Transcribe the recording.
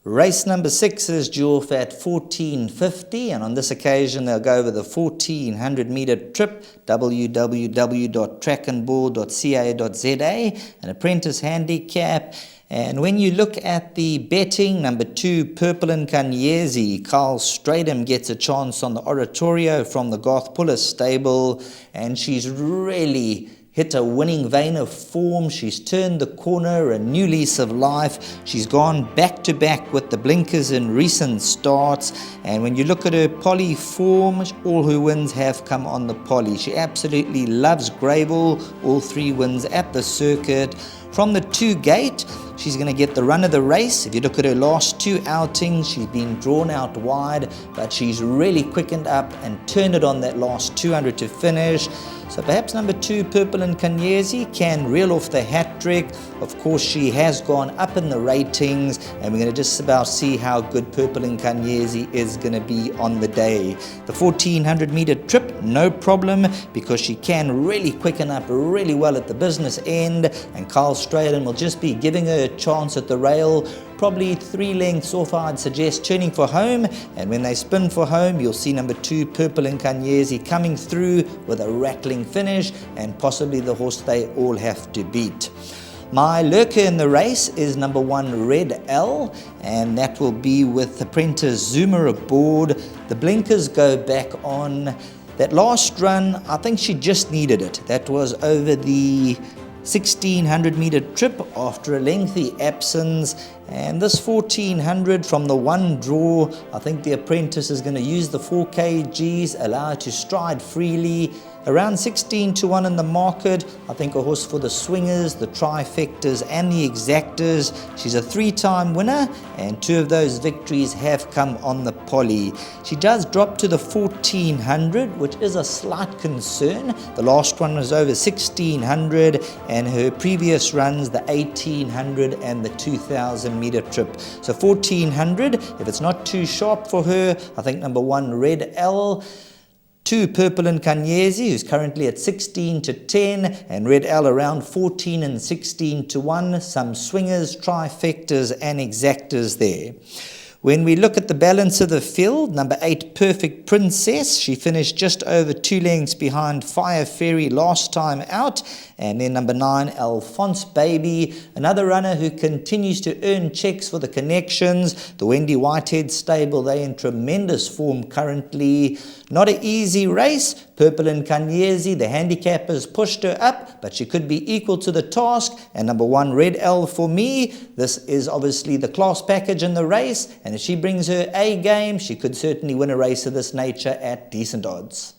Race number 6 is due off at 14:50, and on this occasion they'll go over the 1400 metre trip, www.trackandball.ca.za, an apprentice handicap. And when you look at the betting, number 2, Purple and Kanyezi, Carl Stradham gets a chance on the Oratorio from the Garth Puller stable, and she's really hit a winning vein of form. She's turned the corner, a new lease of life. She's gone back-to-back with the blinkers in recent starts. And when you look at her poly form, all her wins have come on the poly. She absolutely loves Greybull, all 3 wins at the circuit. From the 2 gate, she's going to get the run of the race. If you look at her last 2 outings, she's been drawn out wide, but she's really quickened up and turned it on that last 200 to finish. So perhaps number 2, Purple and Kanyezi, can reel off the hat trick. Of course, she has gone up in the ratings, and we're going to just about see how good Purple and Kanyezi is going to be on the day. The 1400 metre trip, no problem, because she can really quicken up really well at the business end, and Carl Stradham will just be giving her a chance at the rail. Probably 3 lengths off, I'd suggest turning for home, and when they spin for home, you'll see number 2, Purple and Kanyezi, coming through with a rattling finish, and possibly the horse they all have to beat. My lurker in the race is number 1, Red L, and that will be with apprentice Zuma aboard. The blinkers go back on. That last run, I think she just needed it. That was over the 1600 metre trip after a lengthy absence, and this 1400 from the 1 draw, I think the apprentice is going to use the 4 kgs, allow her to stride freely. Around 16 to 1 in the market. I think a horse for the swingers, the trifectas and the exactors. She's a 3-time winner, and 2 of those victories have come on the poly. She does drop to the 1400, which is a slight concern. The last one was over 1600, and her previous runs, the 1800 and the 2000 metre trip. So 1400, if it's not too sharp for her, I think number 1, Red L, 2, Purple and Kanyezi, who's currently at 16 to 10, and Red L around 14 and 16 to 1. Some swingers, trifectas and exactors there. When we look at the balance of the field, number 8, Perfect Princess, she finished just over 2 lengths behind Fire Fairy last time out. And then number 9, Alphonse Baby, another runner who continues to earn checks for the connections. The Wendy Whitehead stable, they're in tremendous form currently. Not an easy race. Purple and Kanyezi, the handicappers pushed her up, but she could be equal to the task. And number 1, Red L for me. This is obviously the class package in the race, and if she brings her A game, she could certainly win a race of this nature at decent odds.